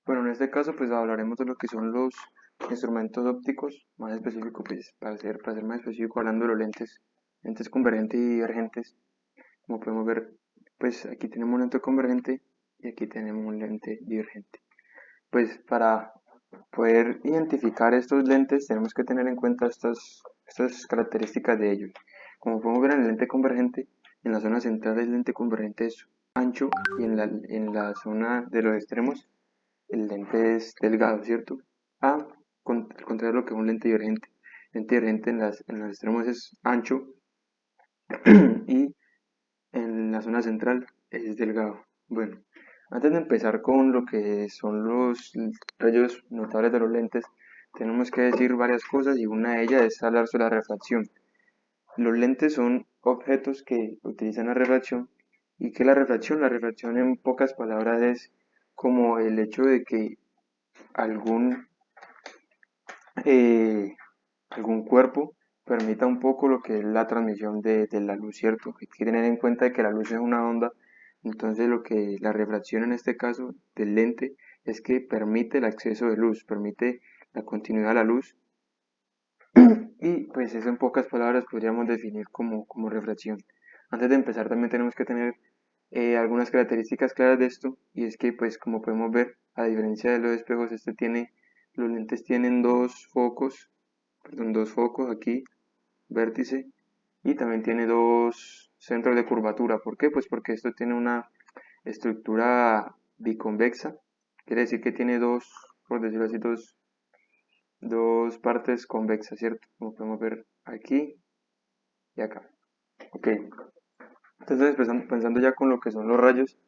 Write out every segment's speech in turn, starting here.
Bueno, en este caso pues hablaremos de lo que son los instrumentos ópticos, más específico pues para ser más específico hablando de los lentes convergentes y divergentes. Como podemos ver, pues aquí tenemos un lente convergente y aquí tenemos un lente divergente. Pues para poder identificar estos lentes tenemos que tener en cuenta estas características de ellos. Como podemos ver en el lente convergente, en la zona central del lente convergente es ancho y en la zona de los extremos el lente es delgado, ¿cierto? Al contrario de lo que es un lente divergente. El lente divergente en los extremos es ancho y en la zona central es delgado. Bueno, antes de empezar con lo que son los rayos notables de los lentes, tenemos que decir varias cosas y una de ellas es hablar sobre la refracción. Los lentes son objetos que utilizan la refracción y que la refracción en pocas palabras es como el hecho de que algún eh, algún cuerpo permita un poco lo que es la transmisión de la luz, ¿cierto? Hay que tener en cuenta de que la luz es una onda, entonces lo que la refracción en este caso del lente es que permite el acceso de luz, permite la continuidad de la luz y pues eso en pocas palabras podríamos definir como refracción. Antes de empezar también tenemos que tener algunas características claras de esto y es que pues como podemos ver a diferencia de los espejos los lentes tienen dos focos aquí, vértice, y también tiene dos centros de curvatura. ¿Por qué? Pues porque esto tiene una estructura biconvexa, quiere decir que tiene por decirlo así, dos partes convexas, ¿cierto? Como podemos ver aquí y acá. Ok, entonces pensando ya con lo que son los rayos,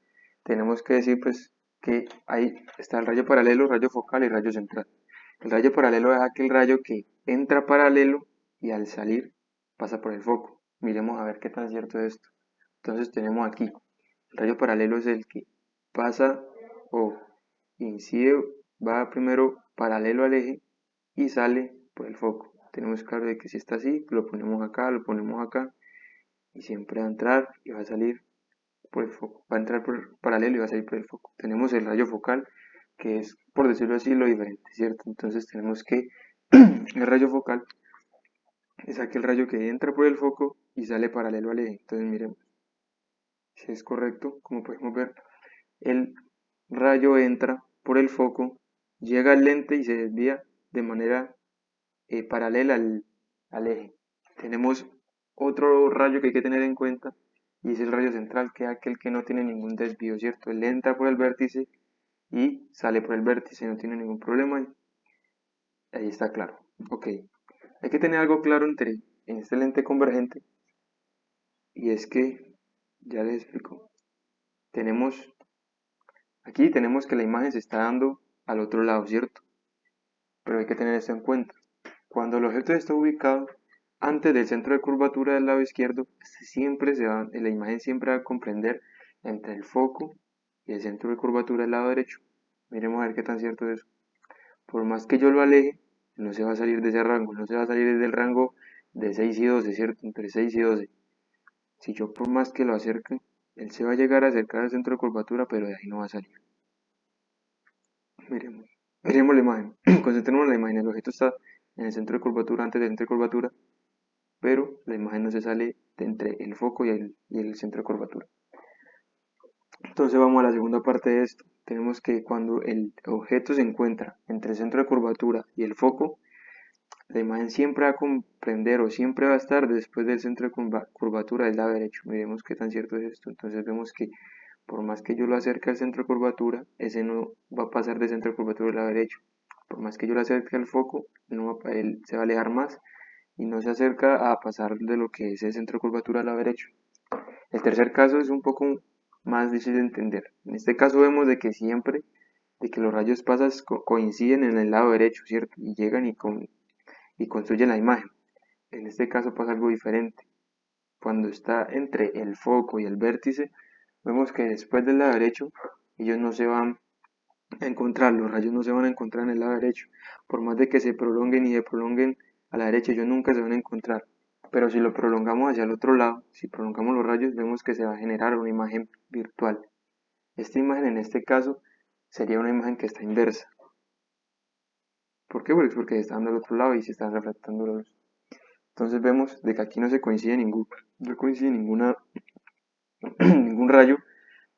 tenemos que decir pues que ahí está el rayo paralelo, rayo focal y rayo central. El rayo paralelo es aquel rayo que entra paralelo y al salir pasa por el foco. Miremos a ver qué tan cierto es esto. Entonces tenemos aquí, el rayo paralelo es el que pasa o incide, va primero paralelo al eje y sale por el foco. Tenemos claro de que si está así, lo ponemos acá y siempre va a entrar y va a salir por el foco. Va a entrar por paralelo y va a salir por el foco. Tenemos el rayo focal, que es, por decirlo así, lo diferente, ¿cierto? Entonces tenemos que el rayo focal es aquel rayo que entra por el foco y sale paralelo al eje. Entonces miremos si es correcto. Como podemos ver, el rayo entra por el foco, llega al lente y se desvía de manera paralela al eje. Tenemos otro rayo que hay que tener en cuenta y es el rayo central, que es aquel que no tiene ningún desvío, ¿cierto? Él entra por el vértice y sale por el vértice, no tiene ningún problema. Ahí está claro. Ok, hay que tener algo claro en este lente convergente y es que, ya les explico, tenemos, aquí tenemos que la imagen se está dando al otro lado, ¿cierto? Pero hay que tener esto en cuenta. Cuando el objeto está ubicado antes del centro de curvatura del lado izquierdo, la imagen siempre va a comprender entre el foco y el centro de curvatura del lado derecho. Miremos a ver qué tan cierto es eso. Por más que yo lo aleje, no se va a salir de ese rango, no se va a salir desde el rango de 6 y 12, ¿cierto? Entre 6 y 12. Si yo por más que lo acerque, él se va a llegar a acercar al centro de curvatura, pero de ahí no va a salir. Miremos. Miremos la imagen. Concentrémonos en la imagen. El objeto está en el centro de curvatura, antes del centro de curvatura, pero la imagen no se sale de entre el foco y el centro de curvatura. Entonces vamos a la segunda parte de esto. Tenemos que cuando el objeto se encuentra entre el centro de curvatura y el foco, la imagen siempre va a comprender o siempre va a estar después del centro de curvatura del lado derecho. Miremos qué tan cierto es esto. Entonces vemos que por más que yo lo acerque al centro de curvatura, ese no va a pasar del centro de curvatura del lado derecho. Por más que yo lo acerque al foco, él se va a alejar más y no se acerca a pasar de lo que es el centro de curvatura al lado derecho. El tercer caso es un poco más difícil de entender. En este caso vemos de que los rayos pasas coinciden en el lado derecho, ¿cierto? Y llegan y construyen la imagen. En este caso pasa algo diferente. Cuando está entre el foco y el vértice, vemos que después del lado derecho, ellos no se van a encontrar, los rayos no se van a encontrar en el lado derecho. Por más de que se prolonguen y se prolonguen a la derecha, ellos nunca se van a encontrar. Pero si lo prolongamos hacia el otro lado, si prolongamos los rayos, vemos que se va a generar una imagen virtual. Esta imagen en este caso sería una imagen que está inversa. ¿Por qué? Pues porque está dando al otro lado y se están refractando la luz. Entonces vemos de que aquí no no coincide ningún rayo,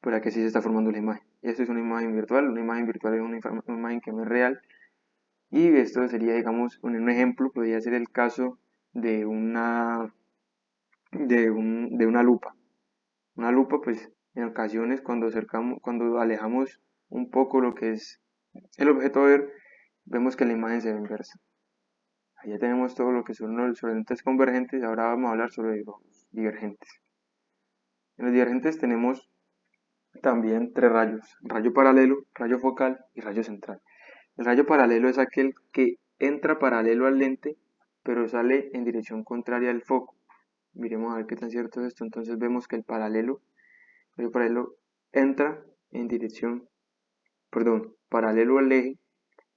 pero aquí sí se está formando la imagen. Y esto es una imagen virtual es una imagen que no es real. Y esto sería, digamos, un ejemplo, podría ser el caso de de una lupa. Una lupa, pues, en ocasiones cuando alejamos un poco lo que es el objeto a ver, vemos que la imagen se ve inversa. Allá tenemos todo lo que son los lentes convergentes, ahora vamos a hablar sobre los divergentes. En los divergentes tenemos también tres rayos: rayo paralelo, rayo focal y rayo central. El rayo paralelo es aquel que entra paralelo al lente, pero sale en dirección contraria al foco. Miremos a ver qué tan cierto es esto. Entonces vemos que el rayo paralelo entra en dirección, perdón, paralelo al eje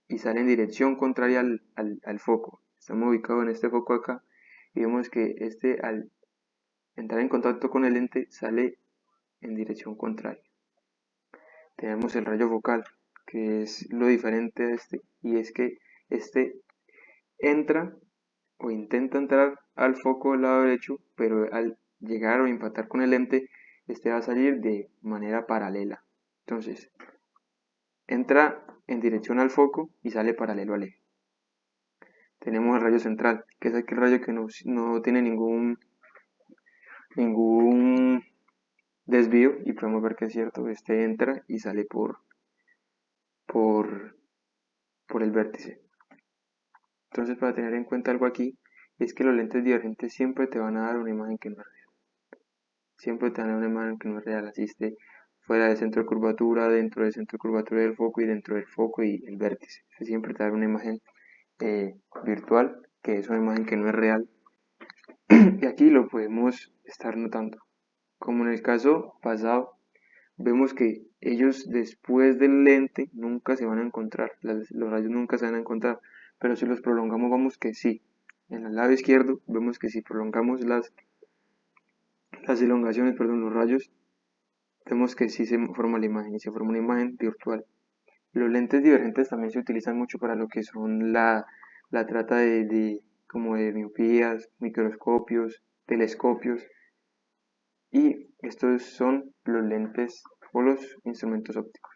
y sale en dirección contraria al foco. Estamos ubicados en este foco acá y vemos que este al entrar en contacto con el lente sale en dirección contraria. Tenemos el rayo focal, que es lo diferente de este, y es que este entra o intenta entrar al foco del lado derecho, pero al llegar o impactar con el lente, este va a salir de manera paralela. Entonces, entra en dirección al foco y sale paralelo al eje. Tenemos el rayo central, que es aquel rayo que no tiene ningún desvío, y podemos ver que es cierto, este entra y sale por, por el vértice. Entonces, para tener en cuenta algo aquí, es que los lentes divergentes siempre te van a dar una imagen que no es real. Siempre te van a dar una imagen que no es real, así esté fuera del centro de curvatura, dentro del centro de curvatura del foco y dentro del foco y el vértice. Siempre te da una imagen virtual, que es una imagen que no es real. Y aquí lo podemos estar notando. Como en el caso pasado, vemos que ellos después del lente nunca se van a encontrar, los rayos nunca se van a encontrar, pero si los prolongamos vamos que sí. En el lado izquierdo vemos que si prolongamos las elongaciones, perdón, los rayos, vemos que sí se forma la imagen y se forma una imagen virtual. Los lentes divergentes también se utilizan mucho para lo que son la trata como de miopías, microscopios, telescopios, y estos son los lentes o los instrumentos ópticos.